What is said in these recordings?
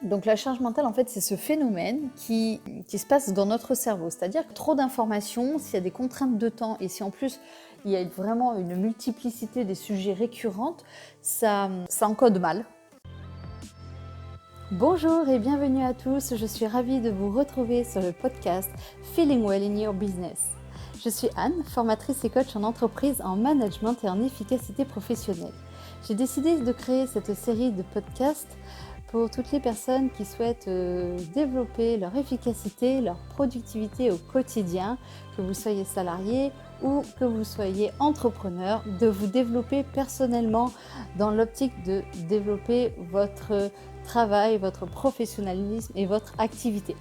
Donc la charge mentale, en fait, c'est ce phénomène qui se passe dans notre cerveau. C'est-à-dire que trop d'informations, s'il y a des contraintes de temps et si en plus il y a vraiment une multiplicité des sujets récurrents, ça encode mal. Bonjour et bienvenue à tous, je suis ravie de vous retrouver sur le podcast Feeling Well in Your Business. Je suis Anne, formatrice et coach en entreprise, en management et en efficacité professionnelle. J'ai décidé de créer cette série de podcasts pour toutes les personnes qui souhaitent développer leur efficacité, leur productivité au quotidien, que vous soyez salarié ou que vous soyez entrepreneur, de vous développer personnellement dans l'optique de développer votre travail, votre professionnalisme et votre activité.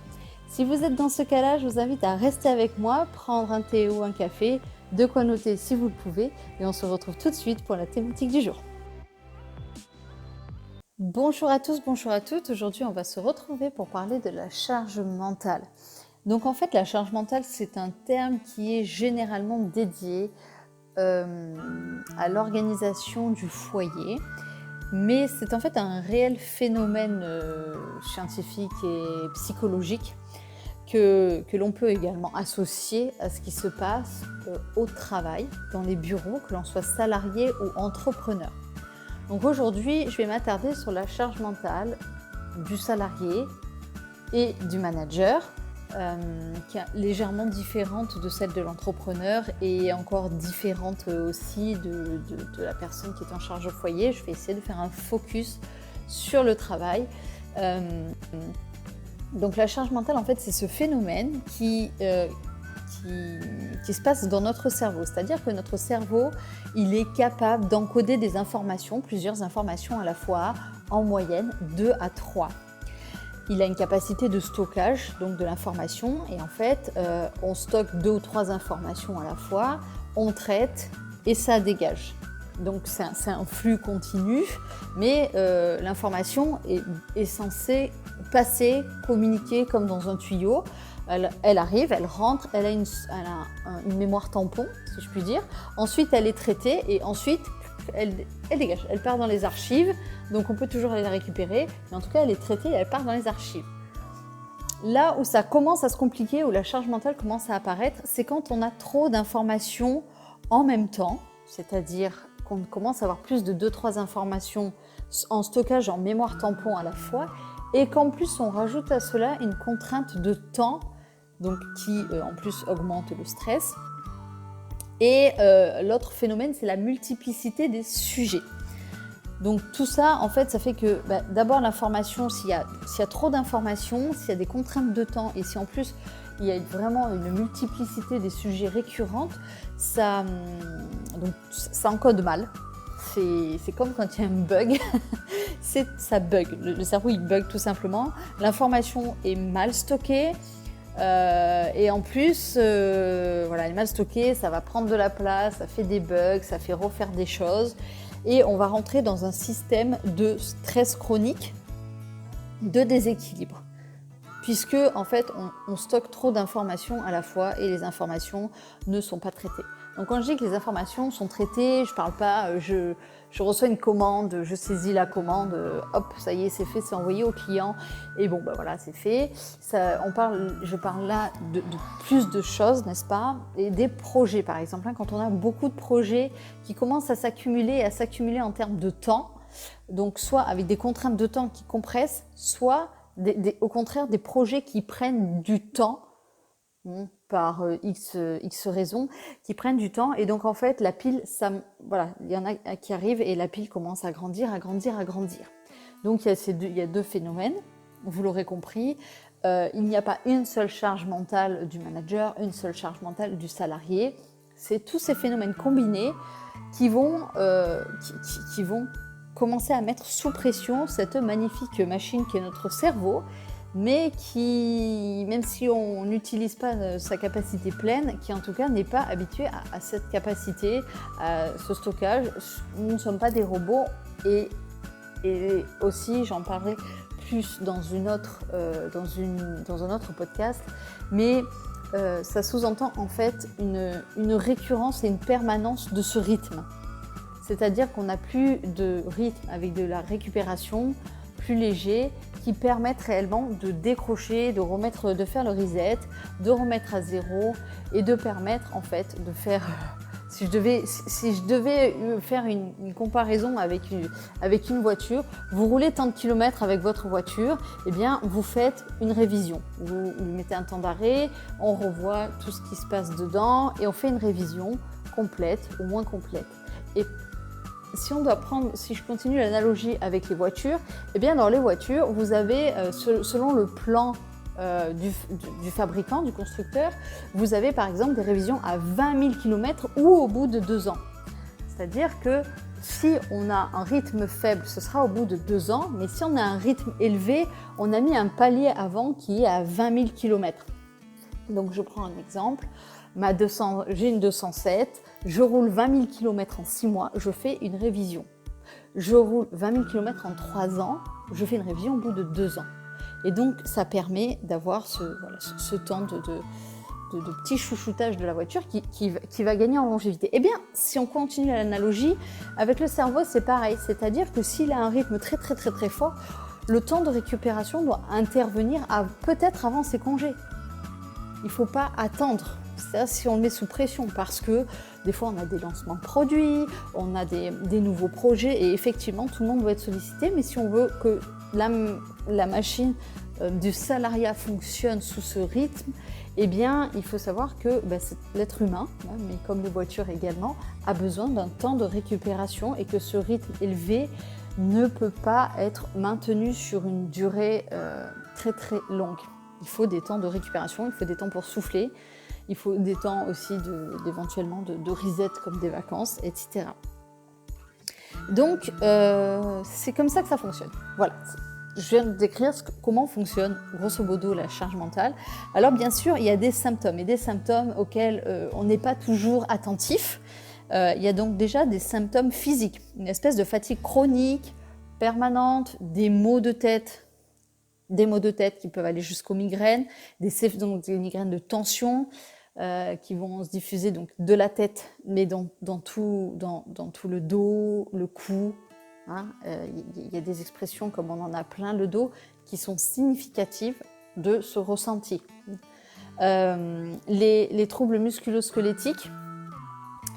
Si vous êtes dans ce cas-là, je vous invite à rester avec moi, prendre un thé ou un café, de quoi noter si vous le pouvez, et on se retrouve tout de suite pour la thématique du jour. Bonjour à tous, bonjour à toutes. Aujourd'hui, on va se retrouver pour parler de la charge mentale. Donc en fait, la charge mentale, c'est un terme qui est généralement dédié à l'organisation du foyer. Mais c'est en fait un réel phénomène scientifique et psychologique que l'on peut également associer à ce qui se passe au travail, dans les bureaux, que l'on soit salarié ou entrepreneur. Donc aujourd'hui, je vais m'attarder sur la charge mentale du salarié et du manager, qui est légèrement différente de celle de l'entrepreneur et encore différente aussi de la personne qui est en charge au foyer. Je vais essayer de faire un focus sur le travail. Donc la charge mentale, en fait, c'est ce phénomène qui se passe dans notre cerveau. C'est-à-dire que notre cerveau, il est capable d'encoder des informations, plusieurs informations à la fois, en moyenne 2 à 3. Il a une capacité de stockage, donc de l'information, et en fait, on stocke 2 ou 3 informations à la fois, on traite et ça dégage. Donc c'est un flux continu, mais l'information est censée passer, communiquer comme dans un tuyau. Elle arrive, elle rentre, elle a une mémoire tampon, si je puis dire. Ensuite, elle est traitée et ensuite, elle dégage. Elle part dans les archives, donc on peut toujours aller la récupérer. Mais en tout cas, elle est traitée et elle part dans les archives. Là où ça commence à se compliquer, où la charge mentale commence à apparaître, c'est quand on a trop d'informations en même temps, c'est-à-dire qu'on commence à avoir plus de 2-3 informations en stockage, en mémoire tampon à la fois, et qu'en plus on rajoute à cela une contrainte de temps, donc qui en plus augmente le stress. Et l'autre phénomène, c'est la multiplicité des sujets. Donc tout ça, en fait, ça fait que d'abord l'information, s'il y a trop d'informations, s'il y a des contraintes de temps et si en plus il y a vraiment une multiplicité des sujets récurrents, ça encode mal. C'est comme quand il y a un bug, ça bug, le cerveau il bug tout simplement, l'information est mal stockée et en plus elle est mal stockée, ça va prendre de la place, ça fait des bugs, ça fait refaire des choses et on va rentrer dans un système de stress chronique, de déséquilibre. Puisque en fait on stocke trop d'informations à la fois et les informations ne sont pas traitées. Donc quand je dis que les informations sont traitées, je ne parle pas, je reçois une commande, je saisis la commande, hop, ça y est, c'est fait, c'est envoyé au client, et bon, voilà, c'est fait. Je parle là de plus de choses, n'est-ce pas? Et des projets, par exemple, quand on a beaucoup de projets qui commencent à s'accumuler en termes de temps, donc soit avec des contraintes de temps qui compressent, soit au contraire des projets qui prennent du temps, par X raisons, qui prennent du temps. Et donc, en fait, la pile, il y en a qui arrivent et la pile commence à grandir. Donc, il y a deux phénomènes, vous l'aurez compris. Il n'y a pas une seule charge mentale du manager, une seule charge mentale du salarié. C'est tous ces phénomènes combinés qui vont commencer à mettre sous pression cette magnifique machine qui est notre cerveau, mais qui, même si on n'utilise pas sa capacité pleine, qui en tout cas n'est pas habitué à cette capacité, à ce stockage. Nous ne sommes pas des robots et aussi, j'en parlerai plus dans un autre podcast, mais ça sous-entend en fait une récurrence et une permanence de ce rythme. C'est-à-dire qu'on n'a plus de rythme avec de la récupération, plus légers qui permettent réellement de décrocher, de faire le reset, de remettre à zéro et de permettre en fait de faire... Si je devais faire une comparaison avec une voiture, vous roulez tant de kilomètres avec votre voiture, eh bien vous faites une révision. Vous mettez un temps d'arrêt, on revoit tout ce qui se passe dedans et on fait une révision complète ou moins complète. Et si je continue l'analogie avec les voitures, eh bien dans les voitures, vous avez, selon le plan du fabricant, du constructeur, vous avez par exemple des révisions à 20 000 km ou au bout de 2 ans. C'est-à-dire que si on a un rythme faible, ce sera au bout de 2 ans, mais si on a un rythme élevé, on a mis un palier avant qui est à 20 000 km. Donc je prends un exemple, j'ai une 207, je roule 20 000 km en 6 mois, je fais une révision. Je roule 20 000 km en 3 ans, je fais une révision au bout de 2 ans. Et donc, ça permet d'avoir ce temps de petit chouchoutage de la voiture qui va gagner en longévité. Eh bien, si on continue à l'analogie, avec le cerveau, c'est pareil. C'est-à-dire que s'il a un rythme très, très, très, très fort, le temps de récupération doit intervenir peut-être avant ses congés. Il ne faut pas attendre. C'est-à-dire si on le met sous pression, parce que des fois, on a des lancements de produits, on a des nouveaux projets, et effectivement, tout le monde doit être sollicité. Mais si on veut que la machine du salariat fonctionne sous ce rythme, eh bien, il faut savoir que l'être humain, mais comme les voitures également, a besoin d'un temps de récupération et que ce rythme élevé ne peut pas être maintenu sur une durée très très longue. Il faut des temps de récupération, il faut des temps pour souffler, il faut des temps aussi éventuellement de reset comme des vacances, etc. Donc, c'est comme ça que ça fonctionne. Voilà, je viens de décrire comment fonctionne grosso modo la charge mentale. Alors bien sûr, il y a des symptômes, et des symptômes auxquels on n'est pas toujours attentif. Il y a donc déjà des symptômes physiques, une espèce de fatigue chronique, permanente, des maux de tête qui peuvent aller jusqu'aux migraines, donc des migraines de tension, qui vont se diffuser donc de la tête, mais dans tout le dos, le cou. Il y a des expressions comme on en a plein le dos qui sont significatives de ce ressenti. Les troubles musculo-squelettiques,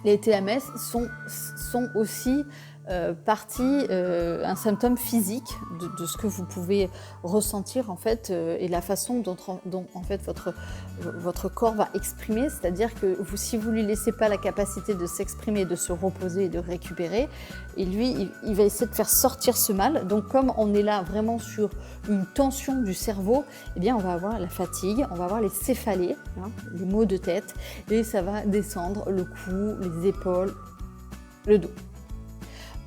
les TMS, sont aussi un symptôme physique de ce que vous pouvez ressentir en fait, et la façon dont en fait votre corps va exprimer, c'est-à-dire que si vous lui laissez pas la capacité de s'exprimer, de se reposer et de récupérer, et lui il va essayer de faire sortir ce mal. Donc comme on est là vraiment sur une tension du cerveau, eh bien on va avoir la fatigue, on va avoir les céphalées, les maux de tête, et ça va descendre le cou, les épaules, le dos.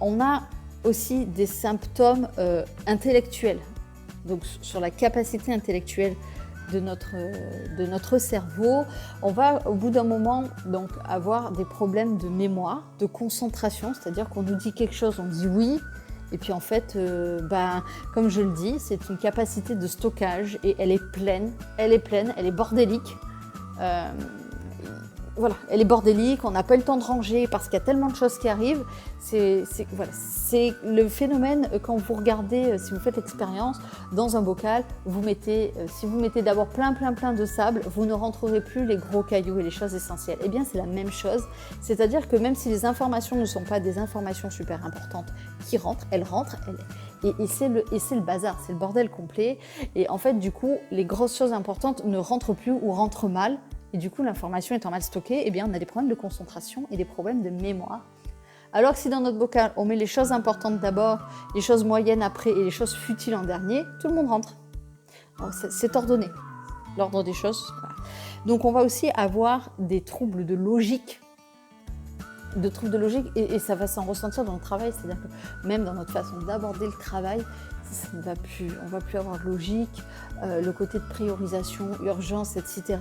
On a aussi des symptômes intellectuels, donc sur la capacité intellectuelle de notre cerveau. On va au bout d'un moment donc avoir des problèmes de mémoire, de concentration, c'est-à-dire qu'on nous dit quelque chose, on dit oui, et puis en fait, comme je le dis, c'est une capacité de stockage et elle est pleine, elle est bordélique. Voilà, elle est bordélique, on n'a pas eu le temps de ranger parce qu'il y a tellement de choses qui arrivent. C'est le phénomène quand vous regardez, si vous faites l'expérience, dans un bocal, si vous mettez d'abord plein de sable, vous ne rentrerez plus les gros cailloux et les choses essentielles. Eh bien, c'est la même chose, c'est-à-dire que même si les informations ne sont pas des informations super importantes qui rentrent, et c'est le bazar, c'est le bordel complet. Et en fait, du coup, les grosses choses importantes ne rentrent plus ou rentrent mal. Et du coup, l'information étant mal stockée, eh bien, on a des problèmes de concentration et des problèmes de mémoire. Alors que si dans notre bocal, on met les choses importantes d'abord, les choses moyennes après et les choses futiles en dernier, tout le monde rentre. C'est ordonné, l'ordre des choses. Voilà. Donc, on va aussi avoir des troubles de logique. Et ça va s'en ressentir dans le travail. C'est-à-dire que même dans notre façon d'aborder le travail, on ne va plus avoir de logique. Le côté de priorisation, urgence, etc.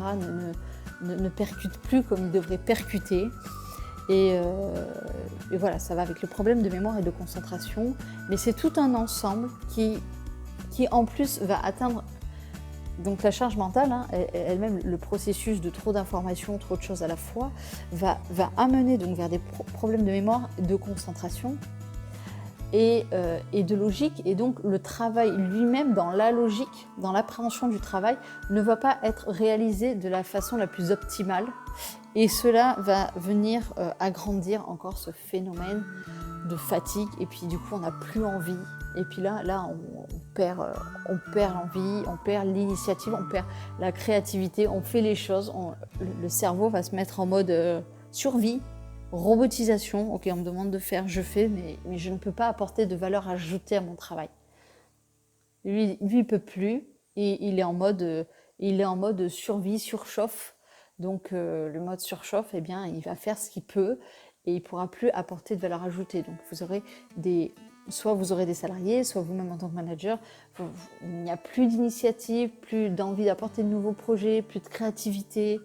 ne percute plus comme il devrait percuter. Et voilà, ça va avec le problème de mémoire et de concentration. Mais c'est tout un ensemble qui en plus va atteindre donc la charge mentale, elle-même, le processus de trop d'informations, trop de choses à la fois, va amener donc vers des problèmes de mémoire et de concentration. et de logique. Et donc le travail lui-même, dans la logique, dans l'appréhension du travail, ne va pas être réalisé de la façon la plus optimale. Et cela va venir agrandir encore ce phénomène de fatigue. Et puis du coup, on n'a plus envie. Et puis là on perd l'envie, on perd l'initiative, on perd la créativité, on fait les choses. Le cerveau va se mettre en mode survie, robotisation. Ok, on me demande de faire, je fais, mais je ne peux pas apporter de valeur ajoutée à mon travail. Lui il peut plus, et il est en mode survie, surchauffe. Donc le mode surchauffe, eh bien, il va faire ce qu'il peut et il ne pourra plus apporter de valeur ajoutée. Donc soit vous aurez des salariés, soit vous-même en tant que manager, il n'y a plus d'initiative, plus d'envie d'apporter de nouveaux projets, plus de créativité.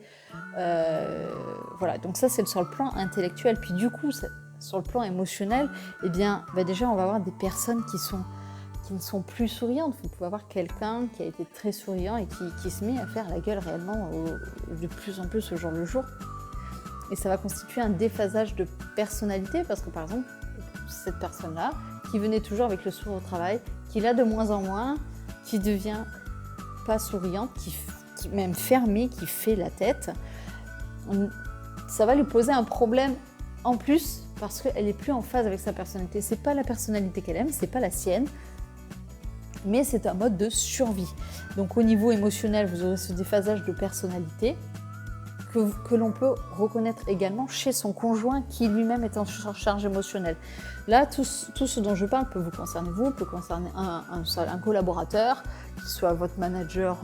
Voilà, donc ça c'est sur le plan intellectuel. Puis du coup, sur le plan émotionnel, eh bien, déjà on va avoir des personnes qui ne sont plus souriantes. Vous pouvez avoir quelqu'un qui a été très souriant et qui se met à faire la gueule réellement de plus en plus au jour le jour. Et ça va constituer un déphasage de personnalité parce que par exemple, cette personne-là, qui venait toujours avec le sourire au travail, qui l'a de moins en moins, qui devient pas souriante, qui même fermée, qui fait la tête, ça va lui poser un problème en plus parce qu'elle n'est plus en phase avec sa personnalité. C'est pas la personnalité qu'elle aime, c'est pas la sienne, mais c'est un mode de survie. Donc au niveau émotionnel, vous aurez ce déphasage de personnalité que l'on peut reconnaître également chez son conjoint qui lui-même est en surcharge émotionnelle. Là, tout ce dont je parle peut vous concerner vous, peut concerner un collaborateur, qu'il soit votre manager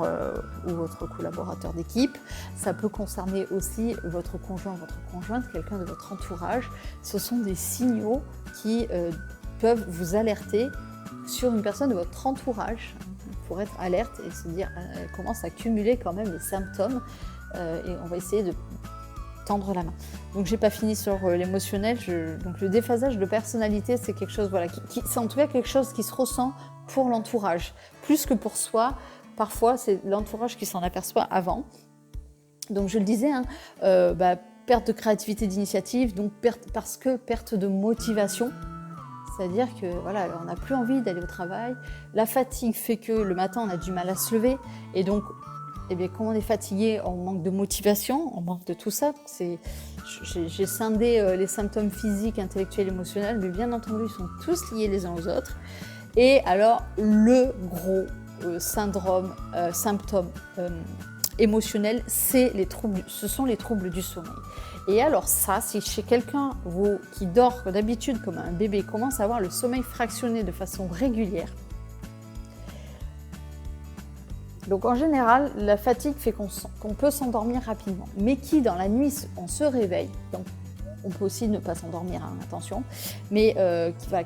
ou votre collaborateur d'équipe. Ça peut concerner aussi votre conjoint, votre conjointe, quelqu'un de votre entourage. Ce sont des signaux qui peuvent vous alerter sur une personne de votre entourage pour être alerte et se dire elle commence à cumuler quand même les symptômes. Et on va essayer de tendre la main. Donc j'ai pas fini sur l'émotionnel. Donc le déphasage de personnalité, c'est quelque chose, voilà, c'est en tout cas quelque chose qui se ressent pour l'entourage, plus que pour soi. Parfois, c'est l'entourage qui s'en aperçoit avant. Donc je le disais, perte de créativité, d'initiative, donc perte de motivation. C'est-à-dire que voilà, on n'a plus envie d'aller au travail. La fatigue fait que le matin, on a du mal à se lever, et donc quand on est fatigué, on manque de motivation, on manque de tout ça. J'ai scindé les symptômes physiques, intellectuels, émotionnels, mais bien entendu, ils sont tous liés les uns aux autres. Et alors, le gros symptôme émotionnel, ce sont les troubles du sommeil. Et alors ça, si chez quelqu'un qui dort d'habitude comme un bébé commence à avoir le sommeil fractionné de façon régulière, donc en général, la fatigue fait qu'on peut s'endormir rapidement, mais qui dans la nuit, on se réveille, donc on peut aussi ne pas s'endormir, attention, mais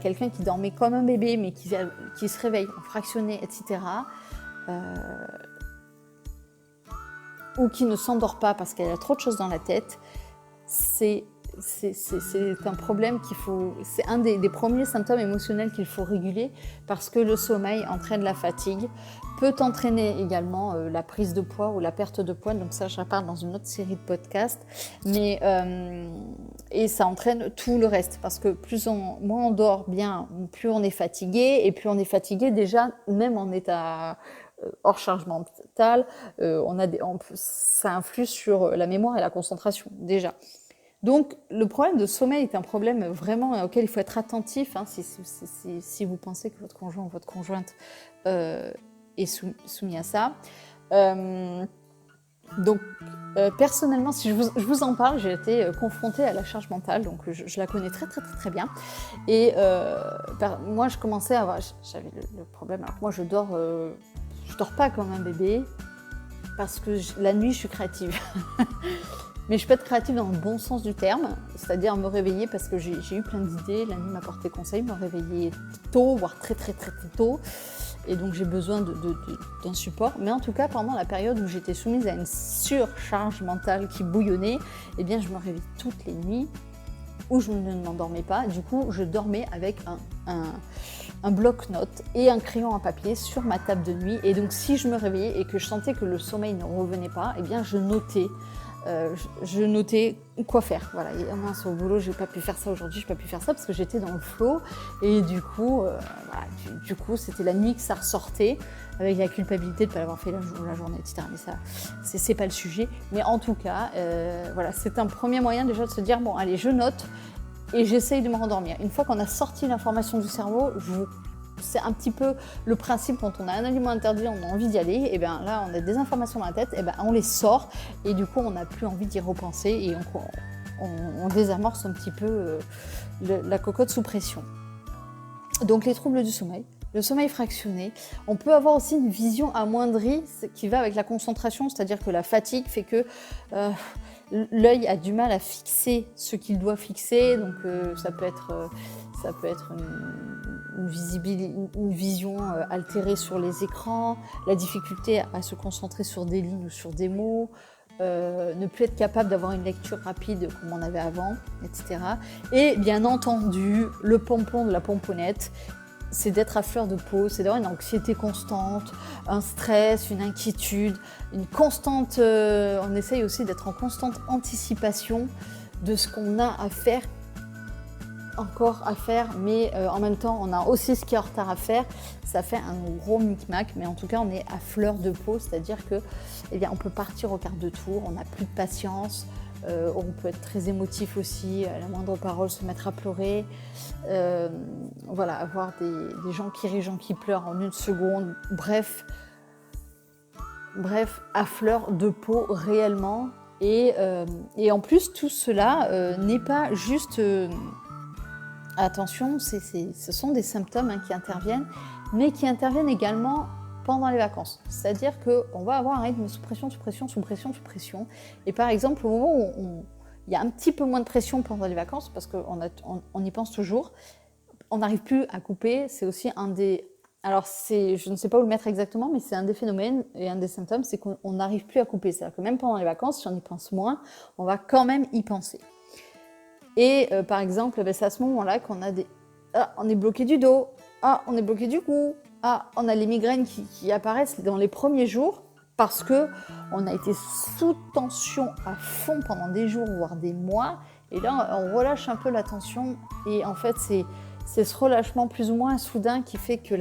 quelqu'un qui dormait comme un bébé, mais qui se réveille en fractionné, etc., ou qui ne s'endort pas parce qu'elle a trop de choses dans la tête, c'est un problème c'est un des premiers symptômes émotionnels qu'il faut réguler parce que le sommeil entraîne la fatigue, peut entraîner également la prise de poids ou la perte de poids, donc ça je reparle dans une autre série de podcasts, et ça entraîne tout le reste parce que moins on dort bien, plus on est fatigué, et plus on est fatigué déjà, même en état hors charge mentale, ça influe sur la mémoire et la concentration déjà. Donc, le problème de sommeil est un problème vraiment auquel il faut être attentif si vous pensez que votre conjoint ou votre conjointe est soumis à ça. Personnellement, si je vous en parle, j'ai été confrontée à la charge mentale, donc je la connais très très très très bien. Et moi, je commençais à avoir, j'avais le problème. Alors moi, je dors pas comme un bébé parce que la nuit, je suis créative. Mais je peux être créative dans le bon sens du terme, c'est-à-dire me réveiller parce que j'ai eu plein d'idées, la nuit m'a porté conseil, me réveiller tôt, voire très très très très tôt, et donc j'ai besoin d'un support. Mais en tout cas, pendant la période où j'étais soumise à une surcharge mentale qui bouillonnait, eh bien je me réveillais toutes les nuits, où je ne m'endormais pas. Du coup, je dormais avec un bloc-notes et un crayon à papier sur ma table de nuit. Et donc, si je me réveillais et que je sentais que le sommeil ne revenait pas, eh bien je notais je notais quoi faire. Voilà, et mince, au boulot, j'ai pas pu faire ça aujourd'hui, j'ai pas pu faire ça parce que j'étais dans le flow. Et du coup, du coup, c'était la nuit que ça ressortait avec la culpabilité de ne pas l'avoir fait la journée, etc. Mais ça, c'est pas le sujet. Mais en tout cas, voilà, c'est un premier moyen déjà de se dire, bon, allez, je note et j'essaye de me rendormir. Une fois qu'on a sorti l'information du cerveau, c'est un petit peu le principe quand on a un aliment interdit, on a envie d'y aller, et bien là on a des informations dans la tête, et bien on les sort et du coup on n'a plus envie d'y repenser et on désamorce un petit peu la cocotte sous pression. Donc les troubles du sommeil, le sommeil fractionné, on peut avoir aussi une vision amoindrie qui va avec la concentration, c'est-à-dire que la fatigue fait que l'œil a du mal à fixer ce qu'il doit fixer, donc ça peut être une vision altérée sur les écrans, la difficulté à se concentrer sur des lignes ou sur des mots, ne plus être capable d'avoir une lecture rapide comme on avait avant, etc. Et bien entendu, le pompon de la pomponnette, c'est d'être à fleur de peau, c'est d'avoir une anxiété constante, un stress, une inquiétude, une constante... on essaye aussi d'être en constante anticipation de ce qu'on a à faire, encore à faire, mais en même temps, on a aussi ce qui est en retard à faire. Ça fait un gros micmac, mais en tout cas, on est à fleur de peau, c'est-à-dire que, eh bien, on peut partir au quart de tour, on n'a plus de patience, on peut être très émotif aussi, à la moindre parole, se mettre à pleurer, voilà, avoir des gens qui rient, gens qui pleurent en une seconde, bref, à fleur de peau réellement. Et en plus, tout cela n'est pas juste... attention, ce sont des symptômes qui interviennent, mais qui interviennent également pendant les vacances. C'est-à-dire qu'on va avoir un rythme sous pression, sous pression, sous pression, sous pression. Et par exemple, au moment où il y a un petit peu moins de pression pendant les vacances, parce qu'on y pense toujours, on n'arrive plus à couper. C'est aussi un des... Alors, je ne sais pas où le mettre exactement, mais c'est un des phénomènes et un des symptômes, c'est qu'on n'arrive plus à couper. C'est-à-dire que même pendant les vacances, si on y pense moins, on va quand même y penser. Et par exemple, c'est à ce moment-là qu'on a on est bloqué du dos, on est bloqué du cou, on a les migraines qui apparaissent dans les premiers jours parce qu'on a été sous tension à fond pendant des jours, voire des mois. Et là, on relâche un peu la tension. Et en fait, c'est ce relâchement plus ou moins soudain qui fait que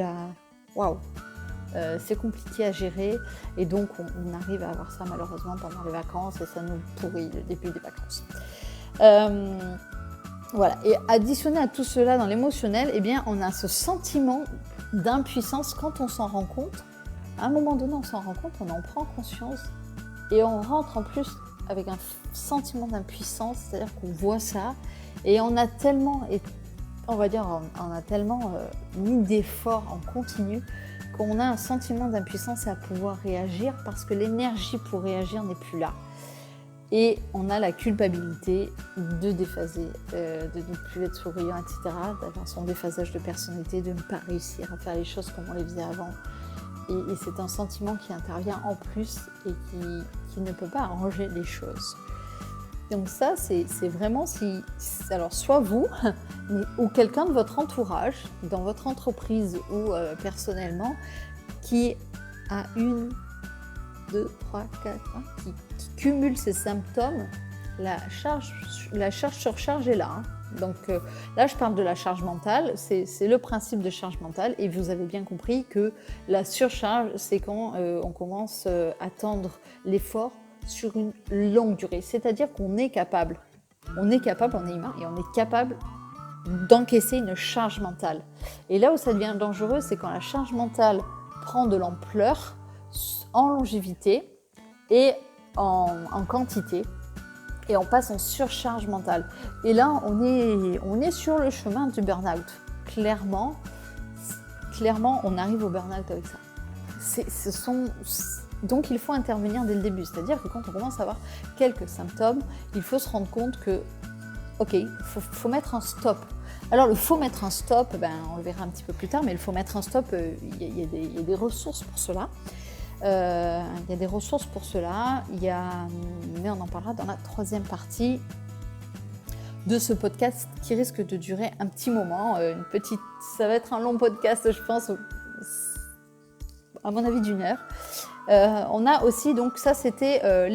c'est compliqué à gérer. Et donc, on arrive à avoir ça malheureusement pendant les vacances et ça nous pourrit le début des vacances. Voilà. Et additionné à tout cela dans l'émotionnel, eh bien, on a ce sentiment d'impuissance quand on s'en rend compte. À un moment donné, on s'en rend compte, on en prend conscience et on rentre en plus avec un sentiment d'impuissance, c'est-à-dire qu'on voit ça et on a tellement, mis d'efforts en continu qu'on a un sentiment d'impuissance à pouvoir réagir parce que l'énergie pour réagir n'est plus là. Et on a la culpabilité de déphaser, de ne plus être souriant, etc., d'avoir son déphasage de personnalité, de ne pas réussir à faire les choses comme on les faisait avant. Et c'est un sentiment qui intervient en plus et qui ne peut pas arranger les choses. Donc ça, c'est vraiment alors soit vous, ou quelqu'un de votre entourage, dans votre entreprise ou personnellement, qui a 1, 2, 3, 4, qui cumule ces symptômes, la charge sur charge est là. Donc là, je parle de la charge mentale, c'est le principe de charge mentale et vous avez bien compris que la surcharge, c'est quand on commence à tendre l'effort sur une longue durée. C'est-à-dire qu'on est capable, on est humain et on est capable d'encaisser une charge mentale. Et là où ça devient dangereux, c'est quand la charge mentale prend de l'ampleur en longévité et en quantité, et on passe en surcharge mentale. Et là, on est sur le chemin du burn-out. Clairement, on arrive au burn-out avec ça. Donc, il faut intervenir dès le début. C'est-à-dire que quand on commence à avoir quelques symptômes, il faut se rendre compte que, ok, il faut mettre un stop. Alors, il faut mettre un stop, on le verra un petit peu plus tard, mais il faut mettre un stop, il y a des ressources pour cela. Il y a des ressources pour cela, mais on en parlera dans la 3e partie de ce podcast qui risque de durer un petit moment, ça va être un long podcast je pense, à mon avis d'1 heure. On a aussi, donc ça c'était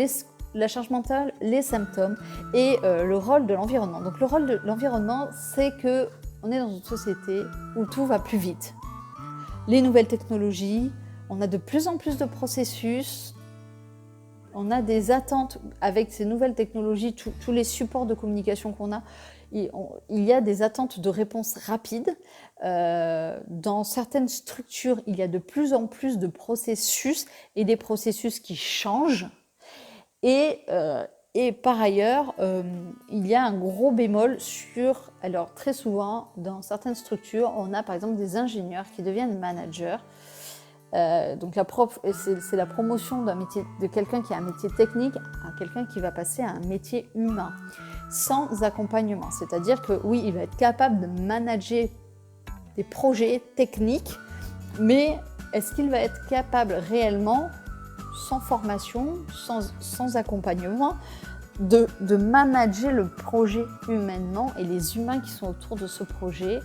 la charge mentale, les symptômes et le rôle de l'environnement. Donc le rôle de l'environnement, c'est qu'on est dans une société où tout va plus vite. Les nouvelles technologies, on a de plus en plus de processus, on a des attentes avec ces nouvelles technologies, tous les supports de communication qu'on a, il y a des attentes de réponses rapides. Dans certaines structures, il y a de plus en plus de processus et des processus qui changent. Et par ailleurs, il y a un gros bémol sur... Alors très souvent, dans certaines structures, on a par exemple des ingénieurs qui deviennent managers. Donc c'est la promotion d'un métier, de quelqu'un qui a un métier technique à quelqu'un qui va passer à un métier humain, sans accompagnement. C'est-à-dire que oui, il va être capable de manager des projets techniques, mais est-ce qu'il va être capable réellement, sans formation, sans accompagnement, de manager le projet humainement et les humains qui sont autour de ce projet?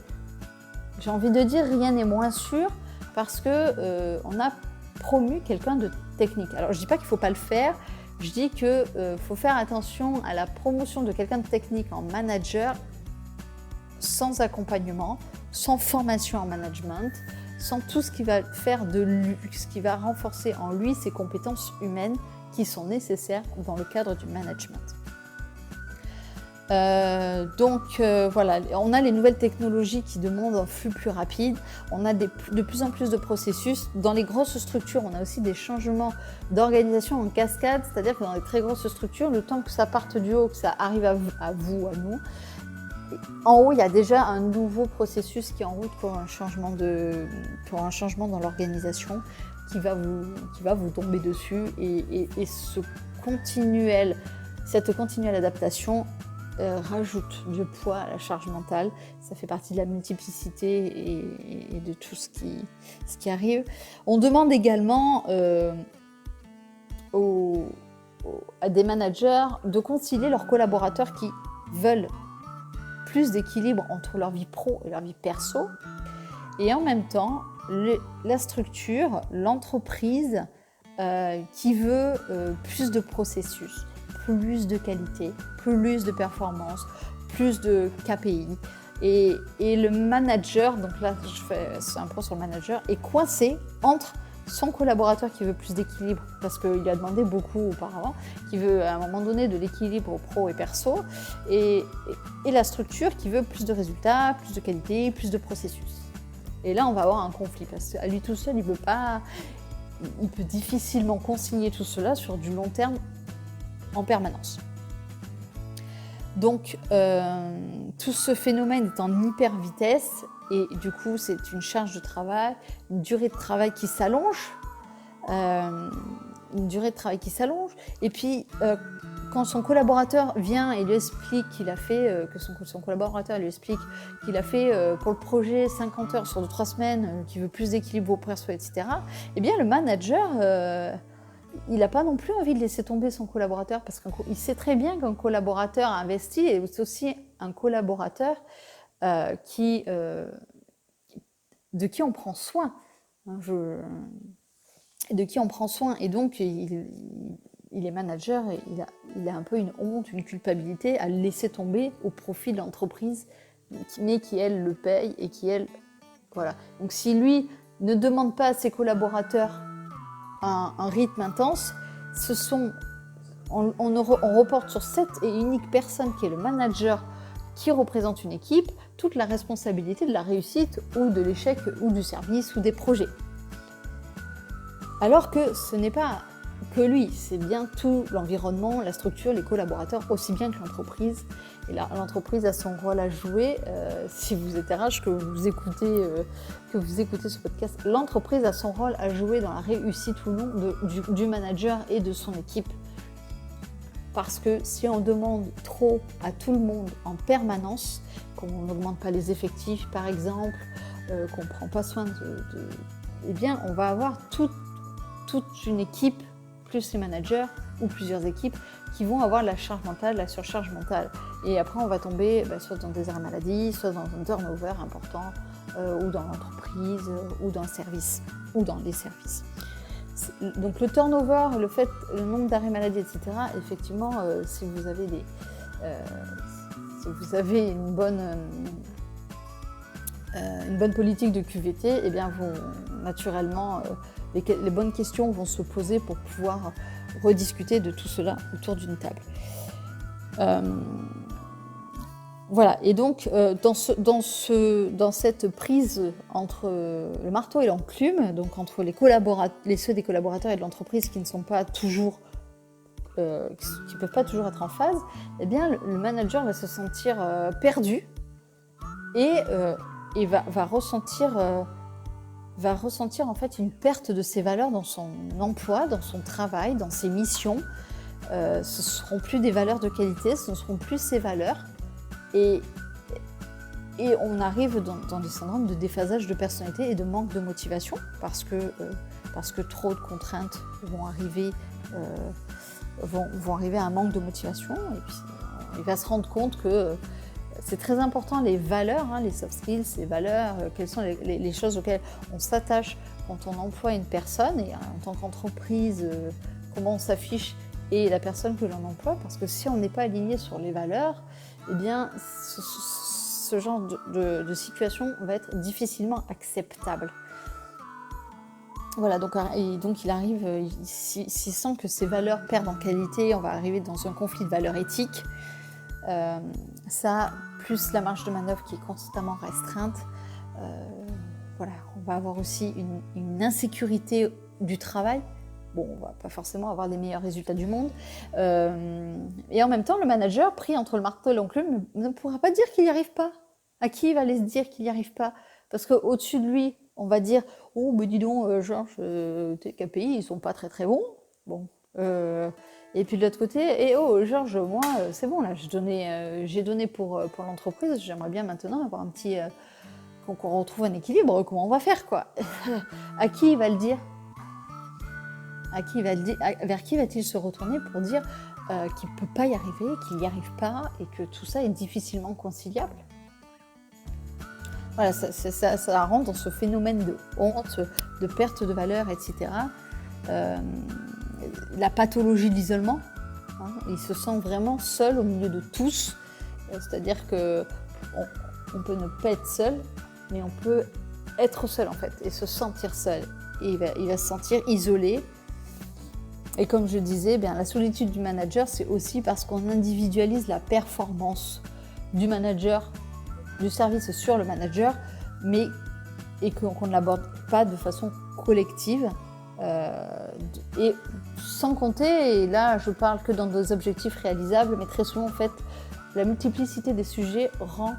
J'ai envie de dire, rien n'est moins sûr, parce qu'on a promu quelqu'un de technique. Alors je ne dis pas qu'il ne faut pas le faire, je dis qu'il faut faire attention à la promotion de quelqu'un de technique en manager sans accompagnement, sans formation en management, sans tout ce qui va faire de lui, ce qui va renforcer en lui ses compétences humaines qui sont nécessaires dans le cadre du management. Voilà, on a les nouvelles technologies qui demandent un flux plus rapide, on a de plus en plus de processus. Dans les grosses structures, on a aussi des changements d'organisation en cascade, c'est-à-dire que dans les très grosses structures, le temps que ça parte du haut, que ça arrive à nous, en haut, il y a déjà un nouveau processus qui est en route pour un changement dans l'organisation qui va vous tomber dessus, et cette continuelle adaptation rajoute du poids à la charge mentale. Ça fait partie de la multiplicité et de tout ce qui arrive. On demande également à des managers de concilier leurs collaborateurs qui veulent plus d'équilibre entre leur vie pro et leur vie perso, et en même temps la structure, l'entreprise qui veut plus de processus, plus de qualité, plus de performance, plus de KPI. Et le manager, donc là c'est un point sur le manager, est coincé entre son collaborateur qui veut plus d'équilibre parce qu'il a demandé beaucoup auparavant, qui veut à un moment donné de l'équilibre pro et perso, et la structure qui veut plus de résultats, plus de qualité, plus de processus. Et là on va avoir un conflit parce qu'à lui tout seul il peut difficilement concilier tout cela sur du long terme en permanence. Donc tout ce phénomène est en hyper vitesse. Et du coup, c'est une charge de travail, une durée de travail qui s'allonge. Et puis, quand son collaborateur vient et lui explique qu'il a fait, son collaborateur lui explique qu'il a fait pour le projet 50 heures sur 2-3 semaines, qu'il veut plus d'équilibre au perso, etc., eh bien, le manager, il n'a pas non plus envie de laisser tomber son collaborateur parce qu'il sait très bien qu'un collaborateur investi est aussi un collaborateur de qui on prend soin, et donc il est manager et il a un peu une honte, une culpabilité à le laisser tomber au profit de l'entreprise, mais qui elle le paye et qui elle, voilà. Donc si lui ne demande pas à ses collaborateurs un rythme intense, on reporte sur cette et unique personne qui est le manager, qui représente une équipe, toute la responsabilité de la réussite ou de l'échec ou du service ou des projets. Alors que ce n'est pas que lui, c'est bien tout l'environnement, la structure, les collaborateurs, aussi bien que l'entreprise. Et là, l'entreprise a son rôle à jouer. Si vous êtes RH, que vous écoutez ce podcast, l'entreprise a son rôle à jouer dans la réussite ou non du manager et de son équipe. Parce que si on demande trop à tout le monde en permanence, qu'on n'augmente pas les effectifs par exemple, qu'on ne prend pas soin eh bien on va avoir toute une équipe, plus les managers ou plusieurs équipes qui vont avoir la charge mentale, la surcharge mentale. Et après on va tomber soit dans des arrêts maladie, soit dans un turnover important, ou dans l'entreprise, ou dans le service, ou dans les services. donc le turnover, le nombre d'arrêts maladie, etc., effectivement, si vous avez une bonne politique de QVT, eh bien, naturellement, les bonnes questions vont se poser pour pouvoir rediscuter de tout cela autour d'une table. Voilà, et donc dans cette prise entre le marteau et l'enclume, donc entre ceux des collaborateurs et de l'entreprise qui ne sont pas toujours, qui peuvent pas toujours être en phase, eh bien le manager va se sentir perdu et va ressentir en fait une perte de ses valeurs dans son emploi, dans son travail, dans ses missions. Ce ne seront plus des valeurs de qualité, ce ne seront plus ses valeurs. Et on arrive dans des syndromes de déphasage de personnalité et de manque de motivation parce que trop de contraintes vont arriver à un manque de motivation. Et puis il va se rendre compte que c'est très important, les valeurs, les soft skills, les valeurs, quelles sont les choses auxquelles on s'attache quand on emploie une personne et en tant qu'entreprise, comment on s'affiche et la personne que l'on emploie. Parce que si on n'est pas aligné sur les valeurs, eh bien, ce genre de situation va être difficilement acceptable. Voilà, donc il arrive, s'il sent que ses valeurs perdent en qualité, on va arriver dans un conflit de valeurs éthiques. Ça, plus la marge de manœuvre qui est constamment restreinte, voilà, on va avoir aussi une insécurité du travail. Bon, on ne va pas forcément avoir les meilleurs résultats du monde. Et en même temps, le manager, pris entre le marteau et l'enclume, ne pourra pas dire qu'il n'y arrive pas. À qui il va aller se dire qu'il n'y arrive pas? Parce qu'au-dessus de lui, on va dire « Oh, mais dis donc, Georges, tes KPI, ils ne sont pas très très bons. » Bon. Et puis de l'autre côté, « Et oh, Georges, moi, c'est bon, là, j'ai donné pour l'entreprise, j'aimerais bien maintenant avoir un petit... qu'on retrouve un équilibre, comment on va faire, quoi ?» À qui il va le dire? Vers qui va-t-il se retourner pour dire qu'il ne peut pas y arriver, qu'il n'y arrive pas et que tout ça est difficilement conciliable? Voilà, ça rentre dans ce phénomène de honte, de perte de valeur, etc. La pathologie de l'isolement, il se sent vraiment seul au milieu de tous, c'est-à-dire qu'on peut ne pas être seul, mais on peut être seul en fait, et se sentir seul. Et il va se sentir isolé. Et comme je disais, la solitude du manager, c'est aussi parce qu'on individualise la performance du manager, du service sur le manager, et qu'on ne l'aborde pas de façon collective. Et sans compter, et là je parle que dans des objectifs réalisables, mais très souvent en fait, la multiplicité des sujets rend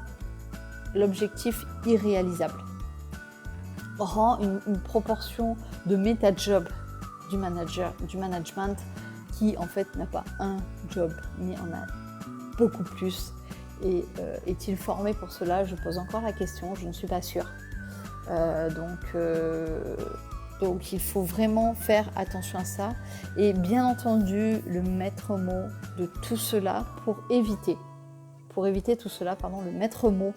l'objectif irréalisable, rend une proportion de méta-job du manager, du management, qui en fait n'a pas un job, mais en a beaucoup plus. Et est-il formé pour cela? Je pose encore la question, je ne suis pas sûre. Donc il faut vraiment faire attention à ça. Et bien entendu, le maître mot de tout cela pour éviter tout cela, le maître mot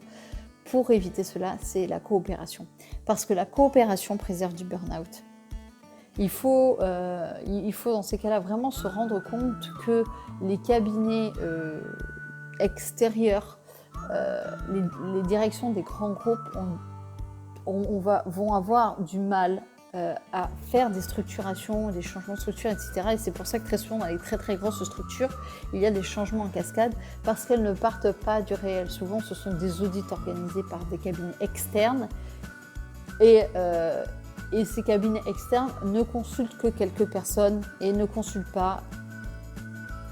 pour éviter cela, c'est la coopération. Parce que la coopération préserve du burn-out. Il faut dans ces cas-là vraiment se rendre compte que les cabinets extérieurs, les directions des grands groupes vont avoir du mal à faire des structurations, des changements de structure, etc. Et c'est pour ça que très souvent dans les très très grosses structures, il y a des changements en cascade parce qu'elles ne partent pas du réel. Souvent ce sont des audits organisés par des cabinets externes et ces cabinets externes ne consultent que quelques personnes et ne consultent pas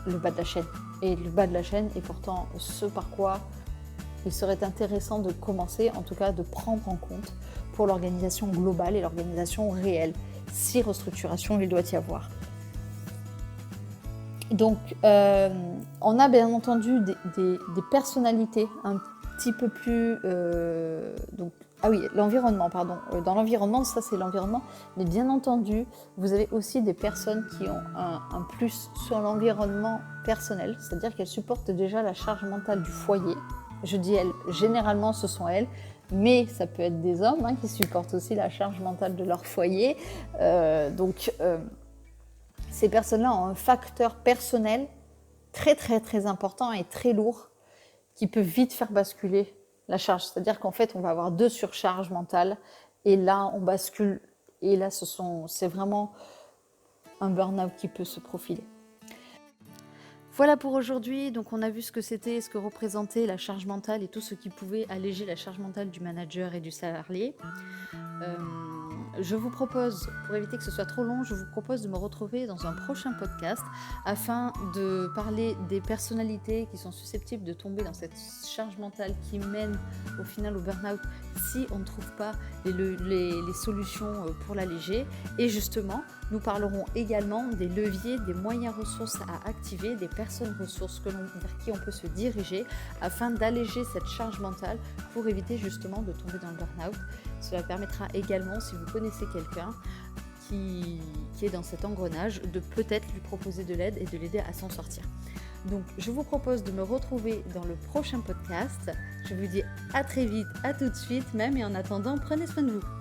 le bas de la chaîne. Et le bas de la chaîne est pourtant ce par quoi il serait intéressant de commencer, en tout cas de prendre en compte pour l'organisation globale et l'organisation réelle, si restructuration il doit y avoir. Donc, on a bien entendu des personnalités un petit peu plus... l'environnement, pardon. Dans l'environnement, ça c'est l'environnement, mais bien entendu, vous avez aussi des personnes qui ont un plus sur l'environnement personnel, c'est-à-dire qu'elles supportent déjà la charge mentale du foyer. Je dis elles, généralement ce sont elles, mais ça peut être des hommes qui supportent aussi la charge mentale de leur foyer. Ces personnes-là ont un facteur personnel très très très important et très lourd qui peut vite faire basculer la charge. C'est-à-dire qu'en fait, on va avoir 2 surcharges mentales et là, on bascule. Et là, c'est vraiment un burn-out qui peut se profiler. Voilà pour aujourd'hui. Donc, on a vu ce que c'était, ce que représentait la charge mentale et tout ce qui pouvait alléger la charge mentale du manager et du salarié. Je vous propose, pour éviter que ce soit trop long, je vous propose de me retrouver dans un prochain podcast afin de parler des personnalités qui sont susceptibles de tomber dans cette charge mentale qui mène au final au burn-out si on ne trouve pas les solutions pour l'alléger. Et justement, nous parlerons également des leviers, des moyens ressources à activer, des personnes ressources vers qui on peut se diriger afin d'alléger cette charge mentale pour éviter justement de tomber dans le burn-out. Cela permettra également, si vous connaissez quelqu'un qui est dans cet engrenage, de peut-être lui proposer de l'aide et de l'aider à s'en sortir. Donc, je vous propose de me retrouver dans le prochain podcast. Je vous dis à très vite, à tout de suite même, et en attendant, prenez soin de vous.